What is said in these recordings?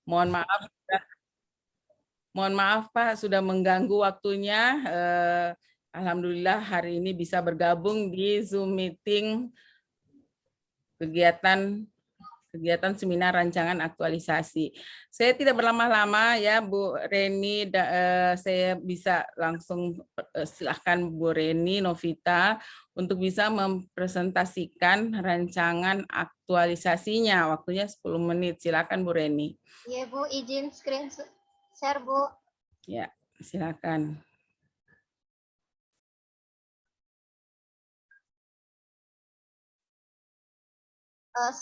Mohon maaf, mohon maaf Pak sudah mengganggu waktunya. Alhamdulillah hari ini bisa bergabung di Zoom meeting kegiatan seminar rancangan aktualisasi. Saya tidak berlama-lama ya Bu Reni, saya bisa langsung silahkan Bu Reni Novita untuk bisa mempresentasikan rancangan aktualisasinya. Waktunya 10 menit. Silakan Bu Reni. Iya Bu, izin screen share Bu. Ya, silakan.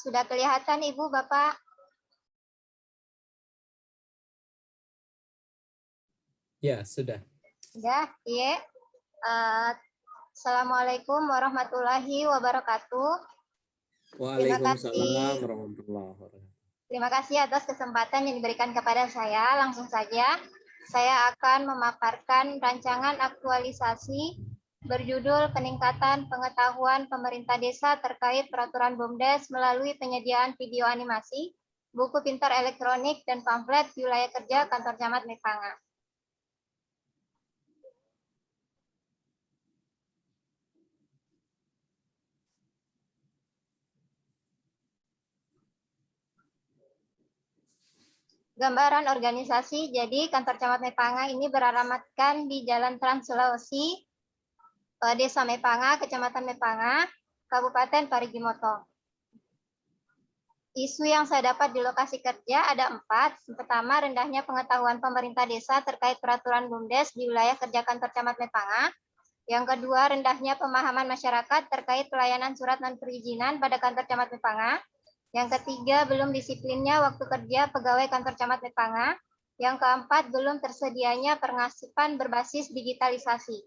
Sudah kelihatan Ibu, Bapak? Ya, sudah. Sudah, iya. Assalamualaikum warahmatullahi wabarakatuh. Waalaikumsalam warahmatullahi wabarakatuh. Terima kasih atas kesempatan yang diberikan kepada saya. Langsung saja, saya akan memaparkan rancangan aktualisasi berjudul Peningkatan Pengetahuan Pemerintah Desa terkait Peraturan BUMDes melalui penyediaan video animasi, buku pintar elektronik, dan pamflet di wilayah kerja Kantor Camat Mepanga. Gambaran organisasi, jadi Kantor Camat Mepanga ini beralamatkan di Jalan Trans Sulawesi, Desa Mepanga, Kecamatan Mepanga, Kabupaten Parigi Motong. Isu yang saya dapat di lokasi kerja ada 4. Yang pertama, rendahnya pengetahuan pemerintah desa terkait peraturan BUMDes di wilayah kerja Kantor Camat Mepanga. Yang kedua, rendahnya pemahaman masyarakat terkait pelayanan surat non-perizinan pada Kantor Camat Mepanga. Yang ketiga, belum disiplinnya waktu kerja pegawai Kantor Camat Mepanga. Yang keempat, belum tersedianya pengasipan berbasis digitalisasi.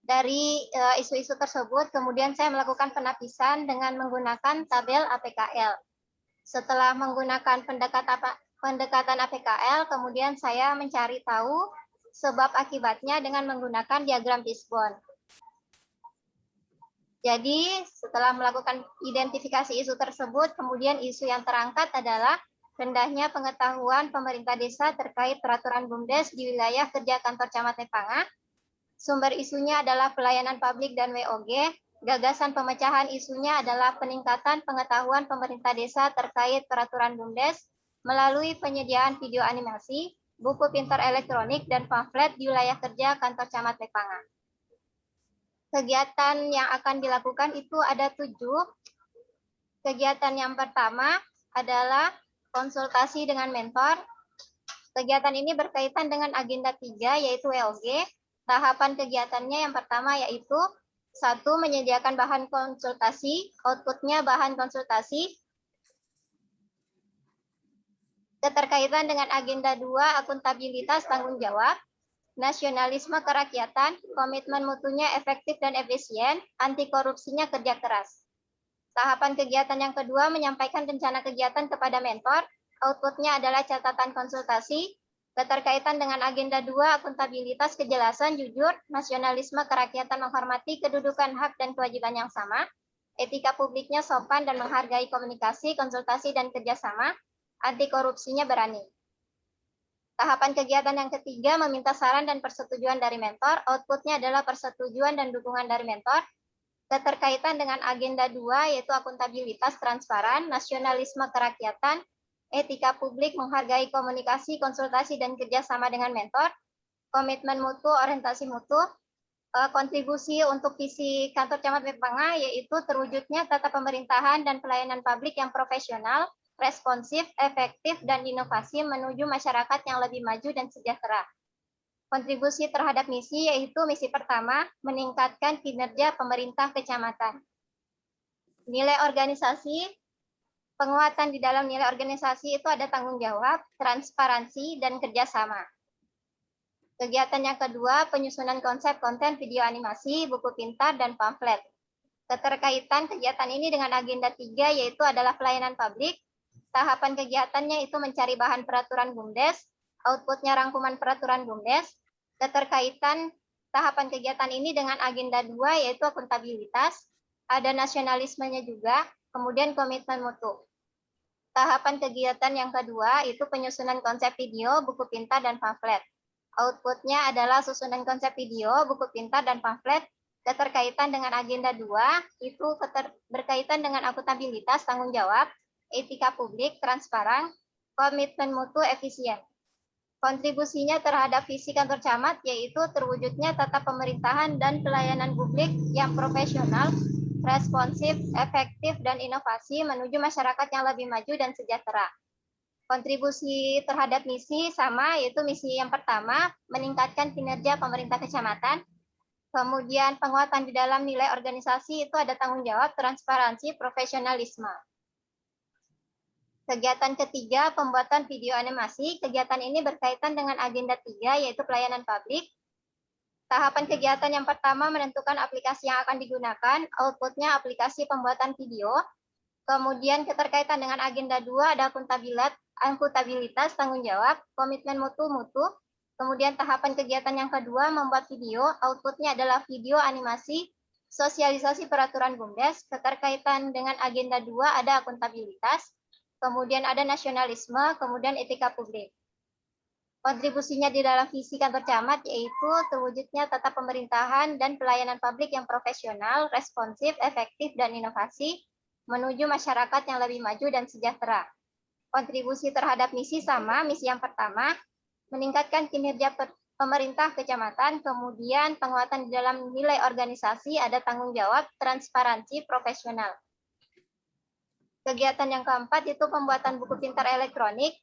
Dari isu-isu tersebut, kemudian saya melakukan penapisan dengan menggunakan tabel APKL. Setelah menggunakan pendekatan APKL, kemudian saya mencari tahu sebab akibatnya dengan menggunakan diagram fishbone. Jadi setelah melakukan identifikasi isu tersebut, kemudian isu yang terangkat adalah rendahnya pengetahuan pemerintah desa terkait peraturan BUMDes di wilayah kerja Kantor Camat Mepanga. Sumber isunya adalah pelayanan publik dan WOG. Gagasan pemecahan isunya adalah peningkatan pengetahuan pemerintah desa terkait peraturan BUMDes melalui penyediaan video animasi, buku pintar elektronik, dan pamflet di wilayah kerja Kantor Camat Mepanga. Kegiatan yang akan dilakukan itu ada 7. Kegiatan yang pertama adalah konsultasi dengan mentor. Kegiatan ini berkaitan dengan agenda 3, yaitu WOG. Tahapan kegiatannya yang pertama yaitu 1. Menyediakan bahan konsultasi, outputnya bahan konsultasi. Keterkaitan dengan agenda 2, akuntabilitas tanggung jawab, nasionalisme kerakyatan, komitmen mutunya efektif dan efisien, anti korupsinya kerja keras. Tahapan kegiatan yang kedua menyampaikan rencana kegiatan kepada mentor, outputnya adalah catatan konsultasi. Keterkaitan dengan agenda 2, akuntabilitas, kejelasan, jujur, nasionalisme, kerakyatan, menghormati kedudukan hak dan kewajiban yang sama, etika publiknya sopan dan menghargai komunikasi, konsultasi, dan kerjasama, anti korupsinya berani. Tahapan kegiatan yang ketiga meminta saran dan persetujuan dari mentor, outputnya adalah persetujuan dan dukungan dari mentor. Keterkaitan dengan agenda 2, yaitu akuntabilitas, transparan, nasionalisme, kerakyatan, etika publik, menghargai komunikasi, konsultasi, dan kerjasama dengan mentor, komitmen mutu, orientasi mutu, kontribusi untuk visi Kantor Camat Mepanga, yaitu terwujudnya tata pemerintahan dan pelayanan publik yang profesional, responsif, efektif, dan inovasi menuju masyarakat yang lebih maju dan sejahtera. Kontribusi terhadap misi, yaitu misi pertama, meningkatkan kinerja pemerintah kecamatan. Nilai organisasi, penguatan di dalam nilai organisasi itu ada tanggung jawab, transparansi, dan kerjasama. Kegiatan yang kedua, penyusunan konsep konten video animasi, buku pintar, dan pamflet. Keterkaitan kegiatan ini dengan agenda 3, yaitu adalah pelayanan publik. Tahapan kegiatannya itu mencari bahan peraturan BUMDes, outputnya rangkuman peraturan BUMDes. Keterkaitan tahapan kegiatan ini dengan agenda 2, yaitu akuntabilitas, ada nasionalismenya juga, kemudian komitmen mutu. Tahapan kegiatan yang kedua itu penyusunan konsep video, buku pintar, dan pamflet. Outputnya adalah susunan konsep video, buku pintar, dan pamflet. Keterkaitan dengan agenda 2 itu berkaitan dengan akuntabilitas, tanggung jawab, etika publik, transparan, komitmen mutu, efisien. Kontribusinya terhadap visi kantor camat yaitu terwujudnya tata pemerintahan dan pelayanan publik yang profesional, responsif, efektif, dan inovasi menuju masyarakat yang lebih maju dan sejahtera. Kontribusi terhadap misi sama, yaitu misi yang pertama, meningkatkan kinerja pemerintah kecamatan. Kemudian penguatan di dalam nilai organisasi itu ada tanggung jawab, transparansi, profesionalisme. Kegiatan ketiga, pembuatan video animasi. Kegiatan ini berkaitan dengan agenda 3, yaitu pelayanan publik. Tahapan kegiatan yang pertama menentukan aplikasi yang akan digunakan, outputnya aplikasi pembuatan video. Kemudian keterkaitan dengan agenda 2 ada akuntabilitas, tanggung jawab, komitmen mutu. Kemudian tahapan kegiatan yang kedua membuat video, outputnya adalah video animasi, sosialisasi peraturan BUMDes. Keterkaitan dengan agenda 2 ada akuntabilitas, kemudian ada nasionalisme, kemudian etika publik. Kontribusinya di dalam visi kantor camat yaitu terwujudnya tata pemerintahan dan pelayanan publik yang profesional, responsif, efektif, dan inovasi menuju masyarakat yang lebih maju dan sejahtera. Kontribusi terhadap misi sama, misi yang pertama, meningkatkan kinerja pemerintah kecamatan, kemudian penguatan di dalam nilai organisasi, ada tanggung jawab, transparansi, profesional. Kegiatan yang keempat itu pembuatan buku pintar elektronik.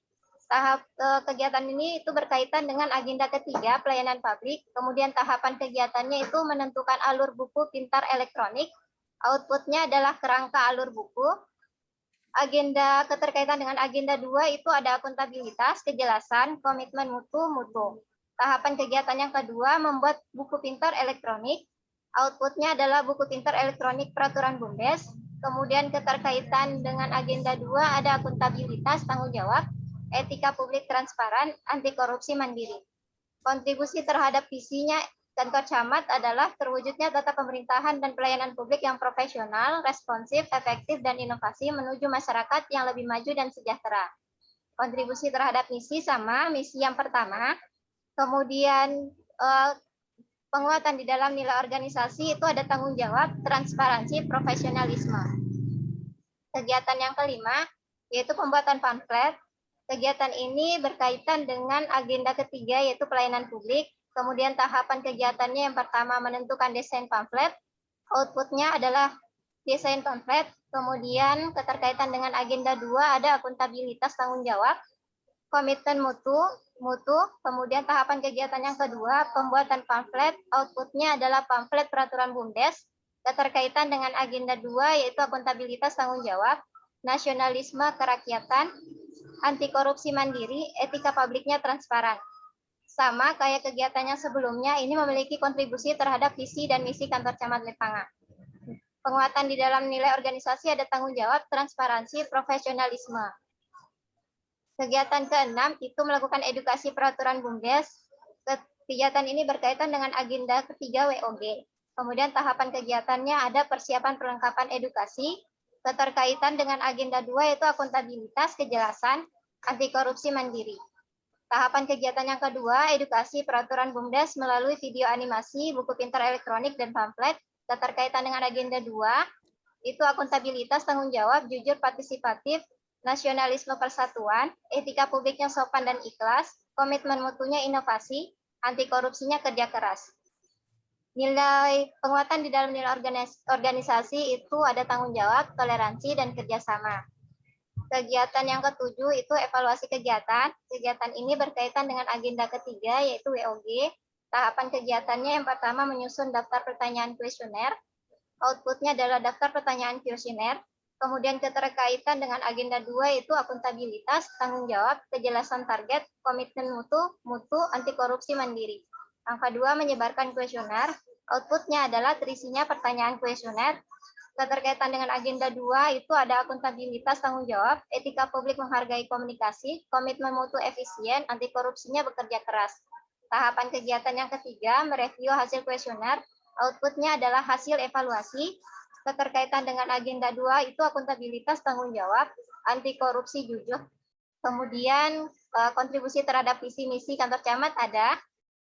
Tahap kegiatan ini itu berkaitan dengan agenda ketiga, pelayanan publik. Kemudian tahapan kegiatannya itu menentukan alur buku pintar elektronik. Outputnya adalah kerangka alur buku. Agenda keterkaitan dengan agenda 2 itu ada akuntabilitas, kejelasan, komitmen mutu. Tahapan kegiatan yang kedua membuat buku pintar elektronik. Outputnya adalah buku pintar elektronik peraturan BUMDes. Kemudian keterkaitan dengan agenda 2 ada akuntabilitas, tanggung jawab, etika publik, transparan, anti korupsi, mandiri. Kontribusi terhadap visinya kantor camat adalah terwujudnya tata pemerintahan dan pelayanan publik yang profesional, responsif, efektif, dan inovasi menuju masyarakat yang lebih maju dan sejahtera. Kontribusi terhadap misi sama, misi yang pertama. Kemudian penguatan di dalam nilai organisasi itu ada tanggung jawab, transparansi, profesionalisme. Kegiatan yang kelima yaitu pembuatan pamflet. Kegiatan ini berkaitan dengan agenda ketiga yaitu pelayanan publik. Kemudian tahapan kegiatannya yang pertama menentukan desain pamflet. Outputnya adalah desain pamflet. Kemudian keterkaitan dengan agenda 2 ada akuntabilitas, tanggung jawab, komitmen mutu. Kemudian tahapan kegiatan yang kedua pembuatan pamflet. Outputnya adalah pamflet peraturan BUMDes. Keterkaitan dengan agenda 2 yaitu akuntabilitas, tanggung jawab, nasionalisme, kerakyatan, anti korupsi, mandiri, etika publiknya transparan. Sama kayak kegiatannya sebelumnya, ini memiliki kontribusi terhadap visi dan misi kantor camat Lipanga. Penguatan di dalam nilai organisasi ada tanggung jawab, transparansi, profesionalisme. Kegiatan keenam itu melakukan edukasi peraturan BUMDes. Kegiatan ini berkaitan dengan agenda ketiga WOG. Kemudian tahapan kegiatannya ada persiapan perlengkapan edukasi. Keterkaitan dengan agenda 2 yaitu akuntabilitas, kejelasan, anti korupsi, mandiri. Tahapan kegiatan yang kedua, edukasi peraturan BUMDes melalui video animasi, buku pintar elektronik, dan pamflet. Keterkaitan dengan agenda 2, itu akuntabilitas, tanggung jawab, jujur, partisipatif, nasionalisme, persatuan, etika publiknya sopan dan ikhlas, komitmen mutunya inovasi, anti korupsinya kerja keras. Nilai penguatan di dalam nilai organisasi itu ada tanggung jawab, toleransi, dan kerjasama. Kegiatan yang ketujuh itu evaluasi kegiatan. Kegiatan ini berkaitan dengan agenda ketiga yaitu WOG. Tahapan kegiatannya yang pertama menyusun daftar pertanyaan kuesioner. Outputnya adalah daftar pertanyaan kuesioner. Kemudian keterkaitan dengan agenda 2 yaitu akuntabilitas, tanggung jawab, kejelasan target, komitmen mutu, anti korupsi, mandiri. Yang kedua menyebarkan kuesioner. Outputnya adalah terisinya pertanyaan kuesioner. Keterkaitan dengan agenda 2 itu ada akuntabilitas, tanggung jawab, etika publik menghargai komunikasi, komitmen mutu efisien, anti korupsinya bekerja keras. Tahapan kegiatan yang ketiga mereview hasil kuesioner. Outputnya adalah hasil evaluasi. keterkaitan dengan agenda 2 itu akuntabilitas, tanggung jawab, anti korupsi, jujur. Kemudian kontribusi terhadap visi misi kantor camat ada.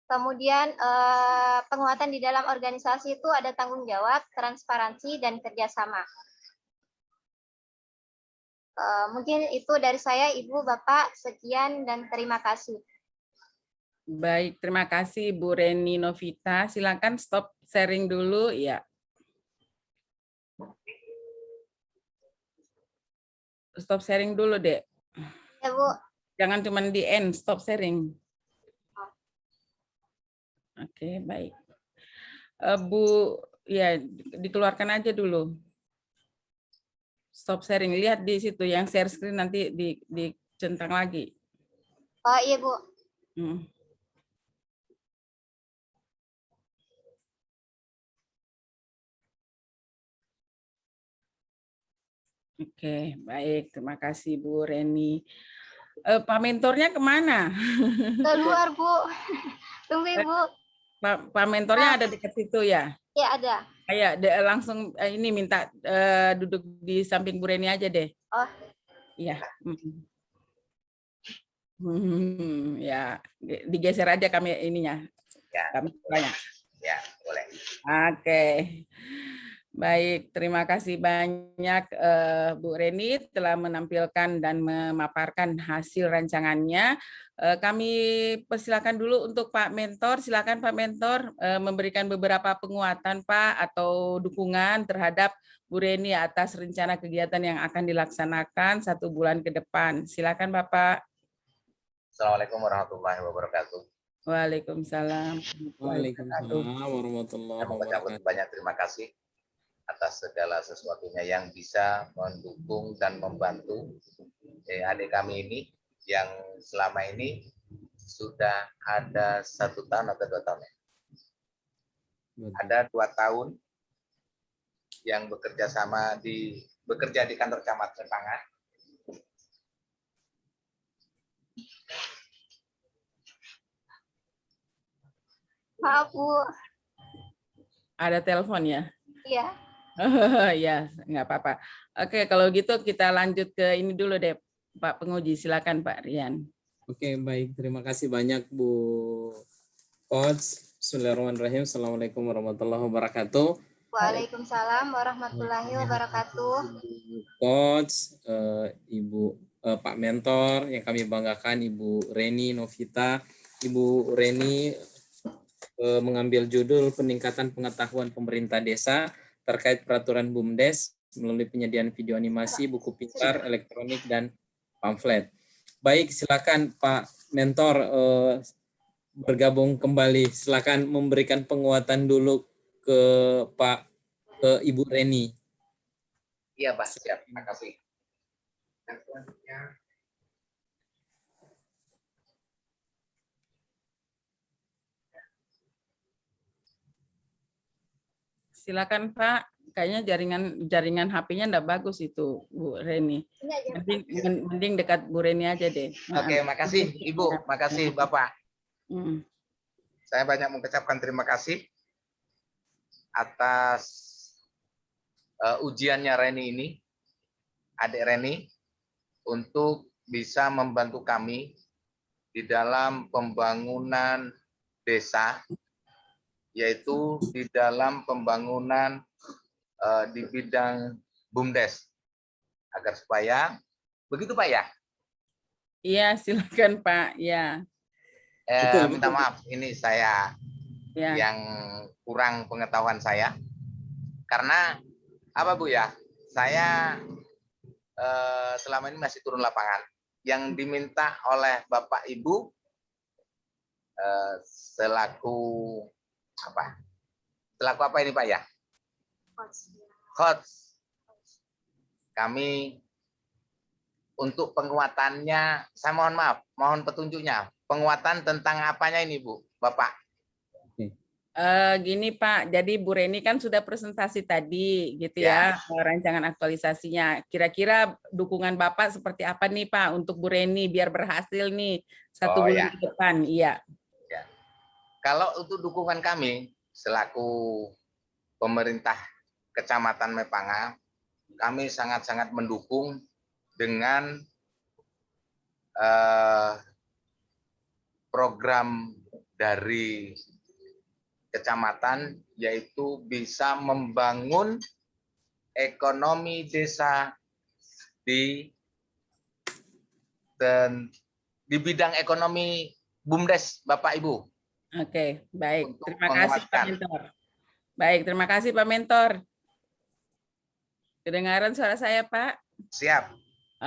Kemudian penguatan di dalam organisasi itu ada tanggung jawab, transparansi, dan kerjasama. Mungkin itu dari saya, Ibu, Bapak. Sekian dan terima kasih. Baik, terima kasih Bu Reni Novita. Silakan stop sharing dulu ya. Stop sharing dulu, Dek. Ya, Bu. Jangan cuma di end, stop sharing. Oke, baik. Bu, ya dikeluarkan aja dulu. Stop sharing. Lihat di situ yang share screen nanti dicentang lagi. Oh iya, Bu. Oke, baik. Terima kasih Bu Reni. Pak mentornya kemana? Keluar, Bu. Tunggu, Ibu. Pak mentornya ada dekat situ ya? Ya, ada. Kayak langsung ini minta duduk di samping Bu Reni aja deh. Oh. Iya. Ya, digeser aja kami ininya. Ya. Kami tanya. Ya, boleh. Oke. Baik, terima kasih banyak Bu Reni telah menampilkan dan memaparkan hasil rancangannya. Kami persilakan dulu untuk Pak Mentor. Silakan Pak Mentor memberikan beberapa penguatan Pak atau dukungan terhadap Bu Reni atas rencana kegiatan yang akan dilaksanakan 1 bulan ke depan. Silakan Bapak. Assalamualaikum warahmatullahi wabarakatuh. Waalaikumsalam. Waalaikumsalam warahmatullahi wabarakatuh. Banyak terima kasih atas segala sesuatunya yang bisa mendukung dan membantu adik kami ini yang selama ini sudah ada 1 tahun atau 2 tahun. Ada 2 tahun yang bekerja di kantor camat Sepangan. Maaf, Bu. Ada telepon ya? Iya. Ya, nggak apa-apa. Oke, kalau gitu kita lanjut ke ini dulu deh, Pak Penguji. Silakan Pak Rian. Oke, baik. Terima kasih banyak Bu Coach. Bismillahirrahmanirrahim. Assalamualaikum warahmatullahi wabarakatuh. Waalaikumsalam warahmatullahi wabarakatuh. Coach, Ibu Pak Mentor yang kami banggakan, Ibu Reni Novita. Ibu Reni mengambil judul peningkatan pengetahuan pemerintah desa terkait peraturan BUMDes melalui penyediaan video animasi, buku pintar, elektronik, dan pamflet. Baik, silakan Pak Mentor bergabung kembali. Silakan memberikan penguatan dulu ke Ibu Reni. Iya, Pak. Siap. Terima kasih. Silakan Pak. Kayaknya jaringan HP-nya enggak bagus itu, Bu Reni. Mending dekat Bu Reni aja deh. Oke, makasih Ibu, makasih Bapak. Saya banyak mengucapkan terima kasih atas ujiannya Reni ini, adik Reni, untuk bisa membantu kami di dalam pembangunan desa, yaitu di dalam pembangunan di bidang BUMDes, agar supaya begitu Pak ya? Iya, silakan Pak. Ya. Minta maaf, ini saya yang kurang pengetahuan saya, karena apa Bu ya? Saya selama ini masih turun lapangan. Yang diminta oleh Bapak Ibu selaku apa ini Pak ya? Host. Kami untuk penguatannya, saya mohon maaf, mohon petunjuknya. Penguatan tentang apanya ini Bu, Bapak? Gini Pak, jadi Bu Reni kan sudah presentasi tadi gitu ya, rancangan aktualisasinya. Kira-kira dukungan Bapak seperti apa nih Pak untuk Bu Reni biar berhasil nih 1 bulan ke depan? Iya. Ya. Kalau untuk dukungan kami selaku pemerintah Kecamatan Mepanga, kami sangat-sangat mendukung dengan program dari kecamatan, yaitu bisa membangun ekonomi desa di bidang ekonomi BUMDes, Bapak Ibu. Oke, baik. Untuk Terima kasih Pak Mentor. Baik, terima kasih Pak Mentor. Kedengaran suara saya, Pak? Siap.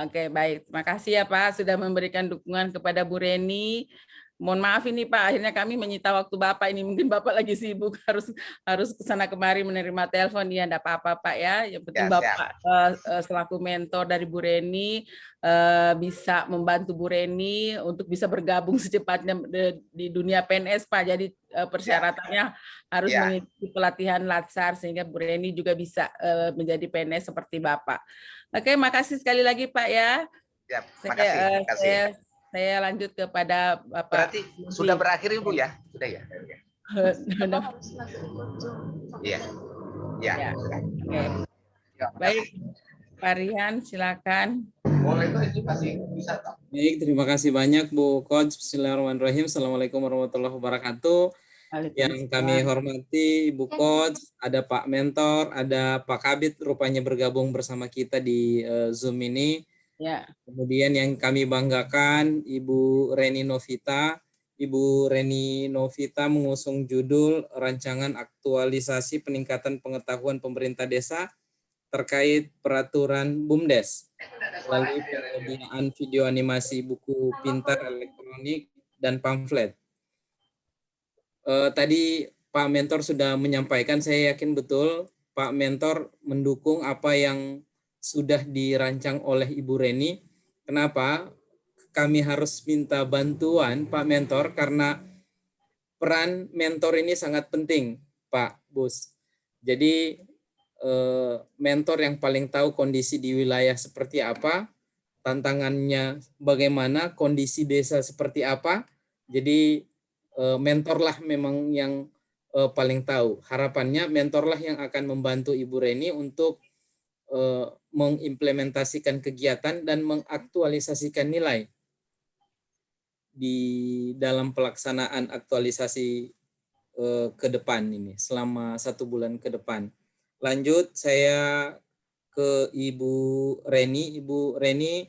Oke, baik. Terima kasih ya Pak sudah memberikan dukungan kepada Bu Reni. Mohon maaf ini Pak, akhirnya kami menyita waktu Bapak ini. Mungkin Bapak lagi sibuk harus ke sana kemari menerima telepon. Ya, enggak apa-apa Pak ya. Yang penting Ya, Bapak selaku mentor dari Bu Reni bisa membantu Bu Reni untuk bisa bergabung secepatnya di dunia PNS Pak. Jadi persyaratannya harus mengikuti pelatihan Latsar sehingga Bu Reni juga bisa menjadi PNS seperti Bapak. Oke, makasih sekali lagi Pak ya. Siap, makasih. Saya lanjut kepada Bapak. Berarti sudah berakhir Ibu ya? Sudah ya? Iya. Iya. Oke. Baik, Pak Rian, silakan. Boleh itu masih bisa. Baik, terima kasih banyak Bu Coach. Bismillahirrahmanirrahim. Assalamualaikum warahmatullahi wabarakatuh. Yang kami hormati Ibu Coach, ada Pak Mentor, ada Pak Kabit rupanya bergabung bersama kita di Zoom ini. Ya. Kemudian yang kami banggakan Ibu Reni Novita. Ibu Reni Novita mengusung judul Rancangan Aktualisasi Peningkatan Pengetahuan Pemerintah Desa terkait peraturan BUMDes melalui penyediaan video animasi buku pintar elektronik dan pamflet. Tadi Pak Mentor sudah menyampaikan, saya yakin betul Pak Mentor mendukung apa yang sudah dirancang oleh Ibu Reni. Kenapa? Kami harus minta bantuan Pak Mentor karena peran mentor ini sangat penting, Pak Bus. Jadi mentor yang paling tahu kondisi di wilayah seperti apa, tantangannya bagaimana, kondisi desa seperti apa. Jadi mentorlah memang yang paling tahu. Harapannya mentorlah yang akan membantu Ibu Reni untuk mengimplementasikan kegiatan dan mengaktualisasikan nilai di dalam pelaksanaan aktualisasi ke depan ini selama 1 bulan ke depan. Lanjut saya ke Ibu Reni. Ibu Reni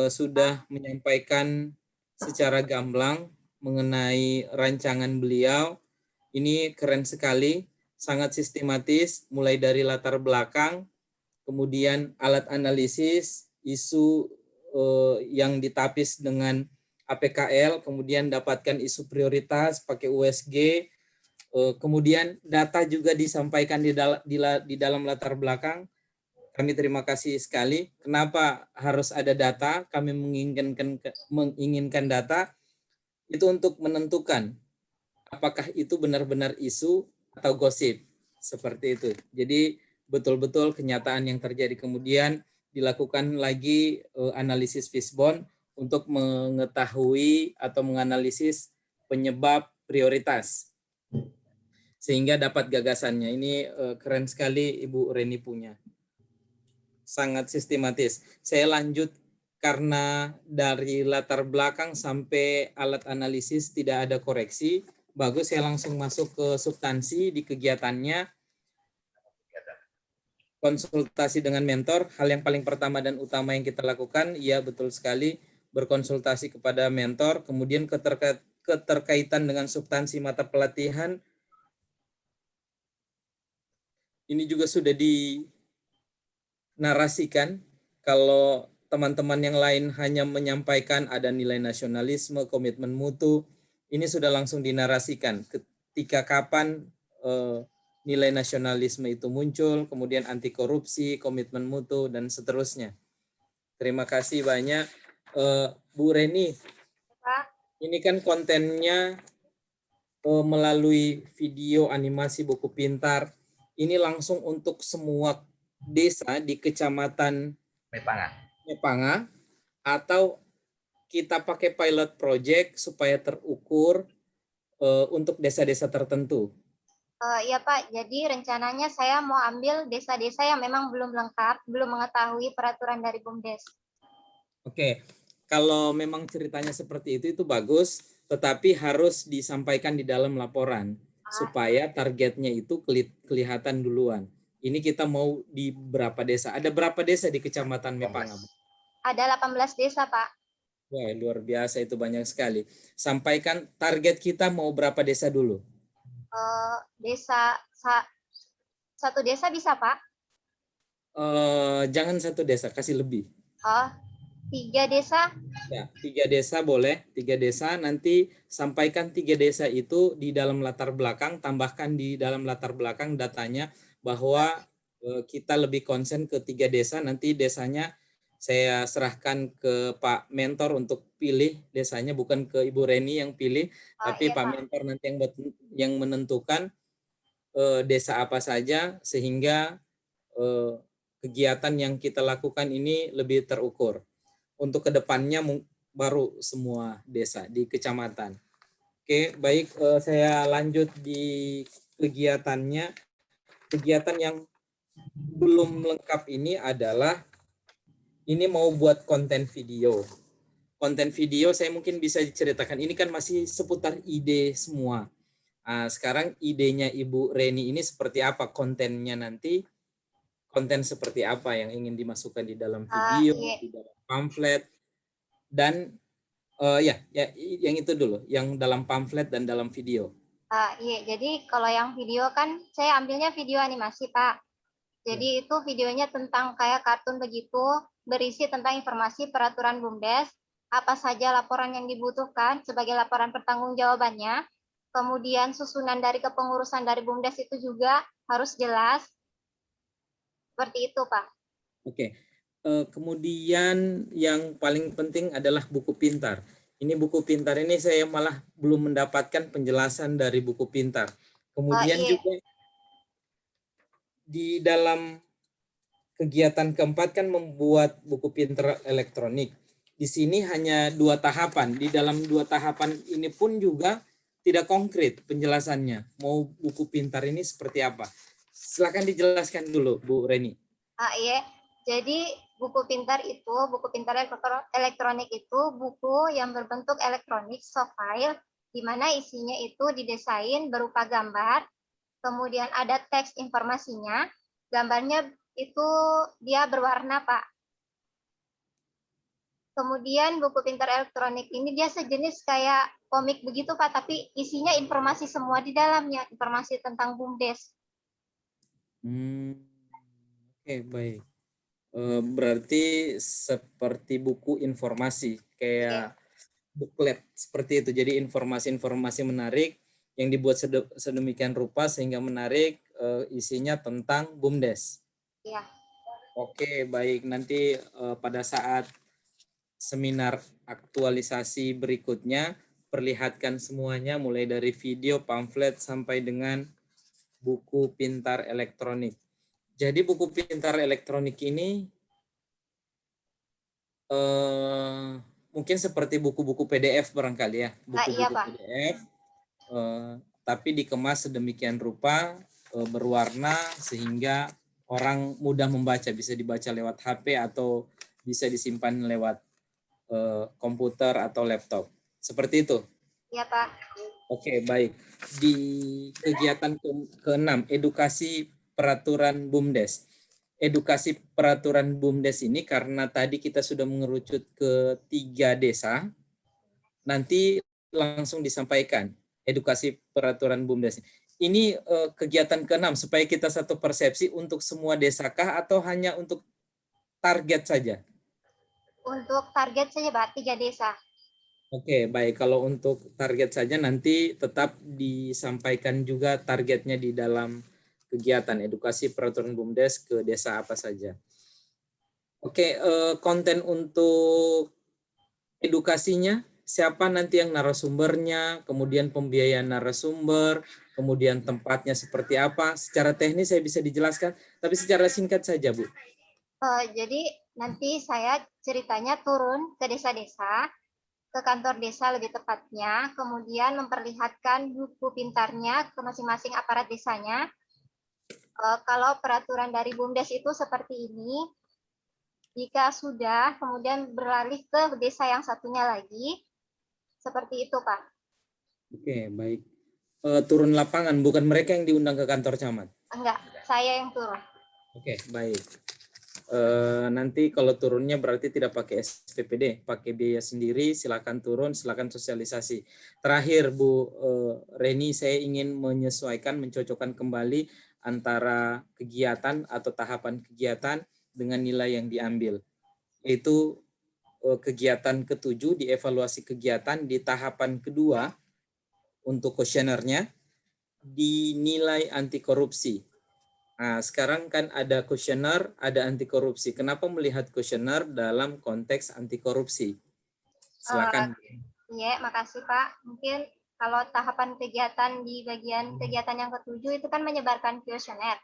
sudah menyampaikan secara gamblang mengenai rancangan beliau. Ini keren sekali, sangat sistematis, mulai dari latar belakang, kemudian alat analisis, isu yang ditapis dengan APKL, kemudian dapatkan isu prioritas pakai USG, kemudian data juga disampaikan di dalam latar belakang. Kami terima kasih sekali. Kenapa harus ada data? Kami menginginkan data itu untuk menentukan apakah itu benar-benar isu atau gosip, seperti itu. Jadi betul-betul kenyataan yang terjadi. Kemudian dilakukan lagi analisis fishbone untuk mengetahui atau menganalisis penyebab prioritas sehingga dapat gagasannya. Ini keren sekali Ibu Reni punya. Sangat sistematis. Saya lanjut karena dari latar belakang sampai alat analisis tidak ada koreksi. Bagus, saya langsung masuk ke substansi di kegiatannya. Konsultasi dengan mentor, hal yang paling pertama dan utama yang kita lakukan, ya betul sekali, berkonsultasi kepada mentor, kemudian keterkaitan dengan substansi mata pelatihan. Ini juga sudah dinarasikan. Kalau teman-teman yang lain hanya menyampaikan ada nilai nasionalisme, komitmen mutu, ini sudah langsung dinarasikan. Ketika kapan nilai nasionalisme itu muncul, kemudian anti korupsi, komitmen mutu, dan seterusnya. Terima kasih banyak. Bu Reni, ini kan kontennya melalui video animasi buku pintar. Ini langsung untuk semua desa di Kecamatan Mepanga, atau kita pakai pilot project supaya terukur untuk desa-desa tertentu? Iya Pak, jadi rencananya saya mau ambil desa-desa yang memang belum lengkap, belum mengetahui peraturan dari BUMDes. Oke, kalau memang ceritanya seperti itu bagus, tetapi harus disampaikan di dalam laporan supaya targetnya itu kelihatan duluan. Ini kita mau di berapa desa? Ada berapa desa di Kecamatan Mepangab? Ada 18 desa, Pak. Wah, luar biasa, itu banyak sekali. Sampaikan target kita mau berapa desa dulu? Satu desa bisa, Pak? Jangan satu desa, kasih lebih. 3 desa? Ya, 3 desa boleh, 3 desa. Nanti sampaikan 3 desa itu di dalam latar belakang, tambahkan di dalam latar belakang datanya bahwa kita lebih konsen ke 3 desa. Nanti desanya saya serahkan ke Pak Mentor untuk pilih desanya, bukan ke Ibu Reni yang pilih, tapi Iya, Pak Pak. Mentor nanti yang menentukan desa apa saja sehingga kegiatan yang kita lakukan ini lebih terukur. Untuk kedepannya baru semua desa di kecamatan. Oke, baik, saya lanjut di kegiatannya. Kegiatan yang belum lengkap ini adalah ini mau buat konten video. Konten video saya mungkin bisa diceritakan. Ini kan masih seputar ide semua. Sekarang idenya Ibu Reni ini seperti apa kontennya nanti? Konten seperti apa yang ingin dimasukkan di dalam video, di dalam pamflet, dan ya, yang itu dulu, yang dalam pamflet dan dalam video. Iya, jadi kalau yang video kan saya ambilnya video animasi, Pak. Jadi itu videonya tentang kayak kartun begitu, berisi tentang informasi peraturan BUMDes, apa saja laporan yang dibutuhkan sebagai laporan pertanggungjawabannya, kemudian susunan dari kepengurusan dari BUMDes itu juga harus jelas. Seperti itu, Pak. Oke. Kemudian yang paling penting adalah buku pintar. Ini buku pintar ini saya malah belum mendapatkan penjelasan dari buku pintar. Kemudian juga di dalam kegiatan keempat kan membuat buku pintar elektronik. Di sini hanya 2 tahapan. Di dalam 2 tahapan ini pun juga tidak konkret penjelasannya. Mau buku pintar ini seperti apa? Silakan dijelaskan dulu, Bu Reni. Iya. Jadi buku pintar elektronik itu buku yang berbentuk elektronik soft file, di mana isinya itu didesain berupa gambar, kemudian ada teks informasinya, gambarnya itu dia berwarna, Pak. Kemudian buku pintar elektronik ini dia sejenis kayak komik begitu, Pak, tapi isinya informasi semua di dalamnya, informasi tentang BUMDes. Oke, baik. Berarti seperti buku informasi, kayak booklet seperti itu. Jadi informasi-informasi menarik yang dibuat sedemikian rupa sehingga menarik, isinya tentang BUMDes. Iya. Oke, baik. Nanti pada saat seminar aktualisasi berikutnya, perlihatkan semuanya mulai dari video, pamflet, sampai dengan buku pintar elektronik. Jadi buku pintar elektronik ini mungkin seperti buku-buku PDF barangkali ya, buku-buku PDF, tapi dikemas sedemikian rupa, berwarna sehingga orang mudah membaca, bisa dibaca lewat HP atau bisa disimpan lewat komputer atau laptop. Seperti itu? Iya, Pak. Oke, baik. Di kegiatan ke-6, edukasi peraturan BUMDes. Edukasi peraturan BUMDes ini karena tadi kita sudah mengerucut ke 3 desa, nanti langsung disampaikan edukasi peraturan BUMDes. Ini kegiatan ke-6 supaya kita satu persepsi untuk semua desakah atau hanya untuk target saja? Untuk target saja, Pak, 3 desa. Oke, baik. Kalau untuk target saja nanti tetap disampaikan juga targetnya di dalam kegiatan edukasi peraturan BUMDes ke desa apa saja. Oke, konten untuk edukasinya, siapa nanti yang narasumbernya, kemudian pembiayaan narasumber, kemudian tempatnya seperti apa. Secara teknis saya bisa dijelaskan, tapi secara singkat saja, Bu. Jadi nanti saya ceritanya turun ke desa-desa, ke kantor desa lebih tepatnya, kemudian memperlihatkan buku pintarnya ke masing-masing aparat desanya. Kalau peraturan dari BUMDes itu seperti ini, jika sudah, kemudian beralih ke desa yang satunya lagi, seperti itu, Pak. Oke, baik. Turun lapangan, bukan mereka yang diundang ke kantor camat? Enggak, saya yang turun. Oke, baik. Nanti kalau turunnya berarti tidak pakai SPPD, pakai biaya sendiri, silakan turun, silakan sosialisasi. Terakhir Bu Reni, saya ingin menyesuaikan, mencocokkan kembali antara kegiatan atau tahapan kegiatan dengan nilai yang diambil. Itu kegiatan ke-7, dievaluasi kegiatan di tahapan kedua untuk kuesionernya dinilai anti korupsi. Nah, sekarang kan ada kuesioner, ada anti korupsi. Kenapa melihat kuesioner dalam konteks anti korupsi? Silakan. Iya, makasih Pak. Mungkin kalau tahapan kegiatan di bagian kegiatan yang ke-7 itu kan menyebarkan kuesioner.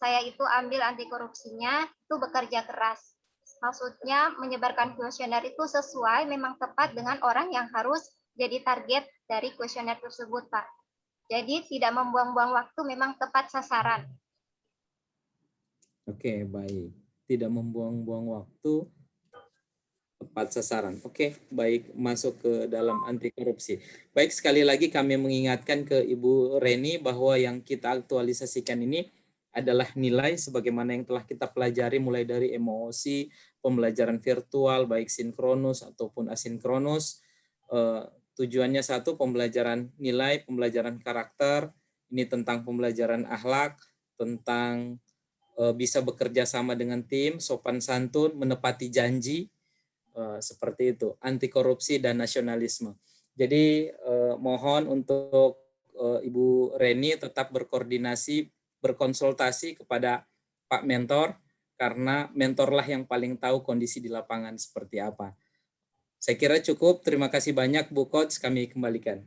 Saya itu ambil anti korupsinya, itu bekerja keras. Maksudnya menyebarkan kuesioner itu sesuai, memang tepat dengan orang yang harus jadi target dari kuesioner tersebut, Pak. Jadi tidak membuang-buang waktu, memang tepat sasaran. Oke, baik. Tidak membuang-buang waktu, tepat sasaran. Oke, baik, masuk ke dalam anti korupsi. Baik, sekali lagi kami mengingatkan ke Ibu Reni bahwa yang kita aktualisasikan ini adalah nilai sebagaimana yang telah kita pelajari mulai dari emosi, pembelajaran virtual, baik sinkronus ataupun asinkronus. Tujuannya satu, pembelajaran nilai, pembelajaran karakter, ini tentang pembelajaran akhlak, tentang bisa bekerja sama dengan tim, sopan santun, menepati janji, seperti itu, anti korupsi dan nasionalisme. Jadi mohon untuk Ibu Reni tetap berkoordinasi, berkonsultasi kepada Pak Mentor, karena mentorlah yang paling tahu kondisi di lapangan seperti apa. Saya kira cukup, terima kasih banyak Bu Coach, kami kembalikan.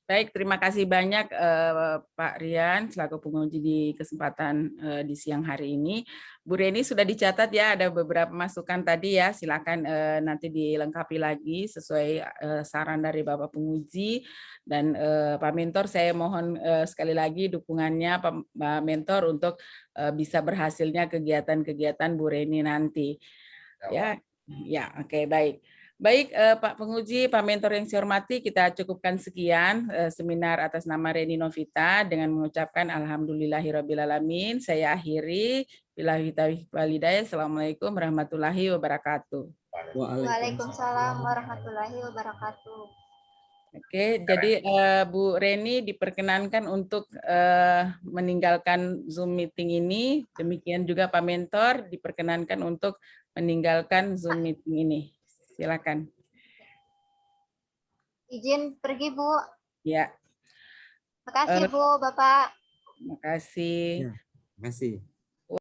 Baik, terima kasih banyak Pak Rian selaku penguji di kesempatan di siang hari ini. Bu Reni sudah dicatat ya, ada beberapa masukan tadi ya, silakan nanti dilengkapi lagi sesuai saran dari Bapak penguji. Dan Pak Mentor, saya mohon sekali lagi dukungannya Pak Mentor untuk bisa berhasilnya kegiatan-kegiatan Bu Reni nanti. Ya, oke, baik. Baik, Pak Penguji, Pak Mentor yang saya hormati, kita cukupkan sekian seminar atas nama Reni Novita dengan mengucapkan alhamdulillahirrabbilalamin. Saya akhiri. Billahi taufiq wal hidayah. Assalamualaikum warahmatullahi wabarakatuh. Waalaikumsalam warahmatullahi wabarakatuh. Oke, jadi Bu Reni diperkenankan untuk meninggalkan Zoom meeting ini. Demikian juga Pak Mentor diperkenankan untuk meninggalkan Zoom meeting ini. Silakan. Izin pergi, Bu. Ya. Makasih, Bu, Bapak. Terima kasih. Ya, terima kasih.